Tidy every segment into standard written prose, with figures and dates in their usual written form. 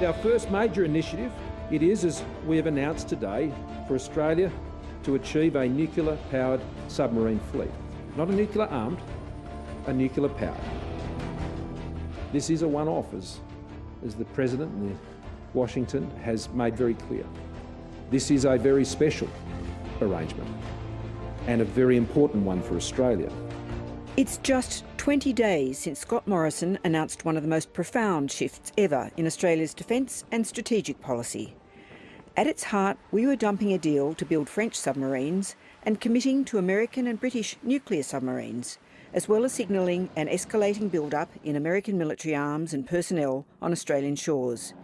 Our first major initiative, it is, as we have announced today, for Australia to achieve a nuclear-powered submarine fleet. Not a nuclear-armed, a nuclear-powered. This is a one-off, as the President in Washington has made very clear. This is a very special arrangement and a very important one for Australia. It's just 20 days since Scott Morrison announced one of the most profound shifts ever in Australia's defence and strategic policy. At its heart, we were dumping a deal to build French submarines and committing to American and British nuclear submarines, as well as signalling an escalating build-up in American military arms and personnel on Australian shores.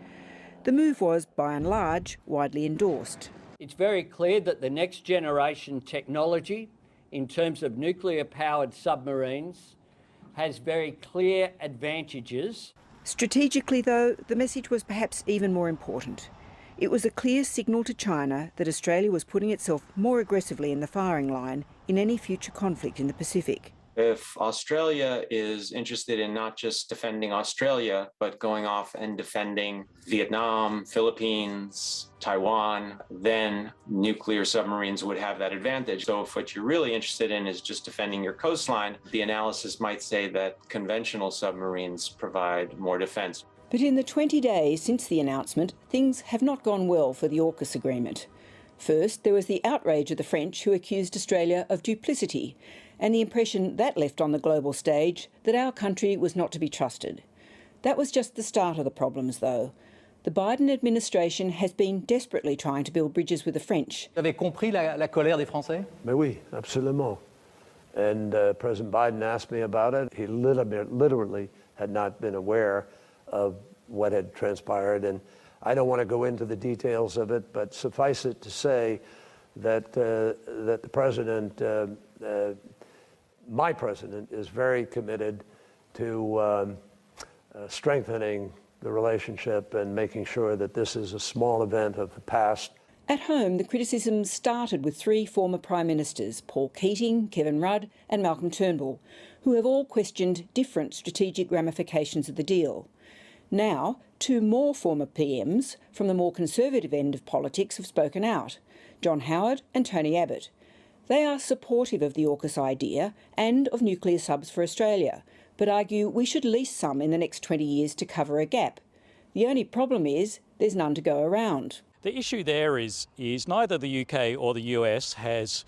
The move was, by and large, widely endorsed. It's very clear that the next generation technology, in terms of nuclear-powered submarines, has very clear advantages. Strategically, though, the message was perhaps even more important. It was a clear signal to China that Australia was putting itself more aggressively in the firing line in any future conflict in the Pacific. If Australia is interested in not just defending Australia, but going off and defending Vietnam, Philippines, Taiwan, then nuclear submarines would have that advantage. So if what you're really interested in is just defending your coastline, the analysis might say that conventional submarines provide more defence. But in the 20 days since the announcement, things have not gone well for the AUKUS agreement. First, there was the outrage of the French, who accused Australia of duplicity, and the impression that left on the global stage that our country was not to be trusted. That was just the start of the problems, though. The Biden administration has been desperately trying to build bridges with the French. Vous avez compris la colère des Français? Mais oui, absolument. And President Biden asked me about it. He literally had not been aware of what had transpired. And I don't want to go into the details of it, but suffice it to say that the president, my president, is very committed to strengthening the relationship and making sure that this is a small event of the past. At home, the criticism started with three former Prime Ministers, Paul Keating, Kevin Rudd and Malcolm Turnbull, who have all questioned different strategic ramifications of the deal. Now, two more former PMs from the more conservative end of politics have spoken out, John Howard and Tony Abbott. They are supportive of the AUKUS idea and of nuclear subs for Australia, but argue we should lease some in the next 20 years to cover a gap. The only problem is there's none to go around. The issue there is neither the UK or the US has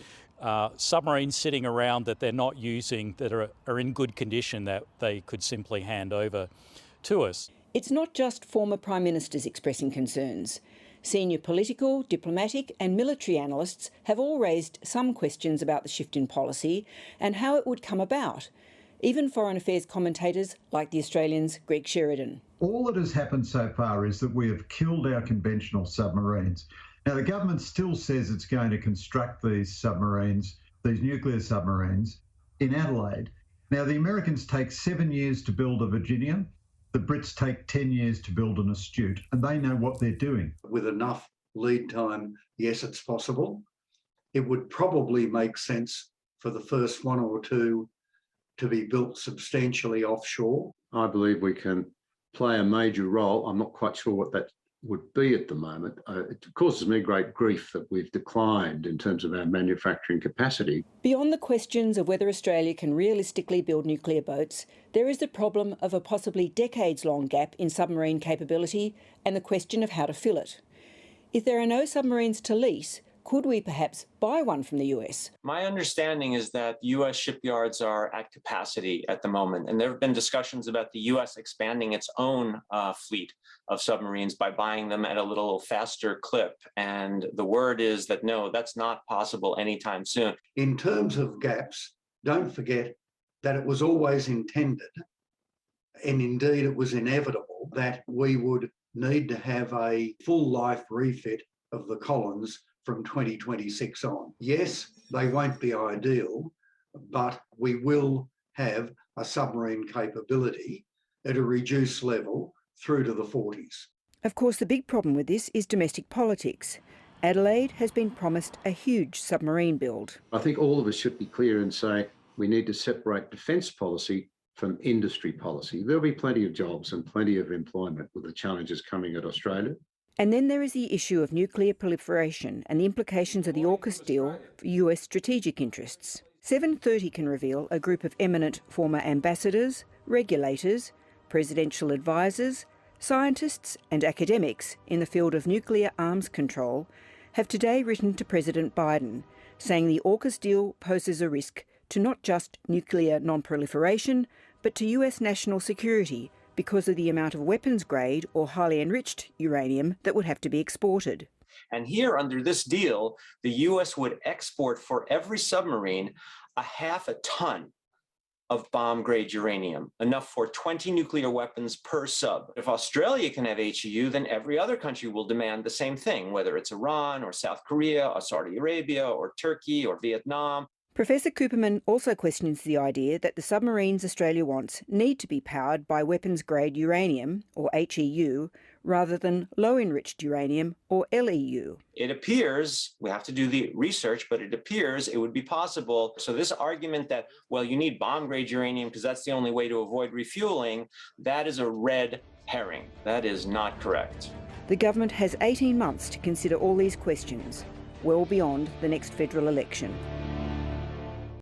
submarines sitting around that they're not using that are in good condition that they could simply hand over to us. It's not just former Prime Ministers expressing concerns. Senior political, diplomatic and military analysts have all raised some questions about the shift in policy and how it would come about. Even Foreign Affairs commentators like the Australian's Greg Sheridan. All that has happened so far is that we have killed our conventional submarines. Now, the government still says it's going to construct these submarines, these nuclear submarines, in Adelaide. Now, the Americans take 7 years to build a Virginian. The Brits take 10 years to build an Astute, and they know what they're doing. With enough lead time, yes, it's possible. It would probably make sense for the first one or two to be built substantially offshore. I believe we can play a major role. I'm not quite sure what that would be at the moment. It causes me great grief that we've declined in terms of our manufacturing capacity. Beyond the questions of whether Australia can realistically build nuclear boats, there is the problem of a possibly decades-long gap in submarine capability and the question of how to fill it. If there are no submarines to lease, could we perhaps buy one from the US? My understanding is that US shipyards are at capacity at the moment, and there have been discussions about the US expanding its own fleet of submarines by buying them at a little faster clip. And the word is that no, that's not possible anytime soon. In terms of gaps, don't forget that it was always intended, and indeed it was inevitable, that we would need to have a full life refit of the Collins from 2026 on. Yes, they won't be ideal, but we will have a submarine capability at a reduced level through to the 40s. Of course, the big problem with this is domestic politics. Adelaide has been promised a huge submarine build. I think all of us should be clear and say we need to separate defence policy from industry policy. There'll be plenty of jobs and plenty of employment with the challenges coming at Australia. And then there is the issue of nuclear proliferation and the implications of the AUKUS deal for US strategic interests. 7:30 can reveal a group of eminent former ambassadors, regulators, presidential advisors, scientists and academics in the field of nuclear arms control have today written to President Biden, saying the AUKUS deal poses a risk to not just nuclear non-proliferation, but to US national security because of the amount of weapons-grade or highly enriched uranium that would have to be exported. And here, under this deal, the US would export for every submarine a half a ton of bomb-grade uranium, enough for 20 nuclear weapons per sub. If Australia can have HEU, then every other country will demand the same thing, whether it's Iran or South Korea or Saudi Arabia or Turkey or Vietnam. Professor Cooperman also questions the idea that the submarines Australia wants need to be powered by weapons-grade uranium, or HEU, rather than low-enriched uranium, or LEU. It appears, we have to do the research, but it appears it would be possible. So this argument that, well, you need bomb-grade uranium because that's the only way to avoid refueling, that is a red herring. That is not correct. The government has 18 months to consider all these questions, well beyond the next federal election.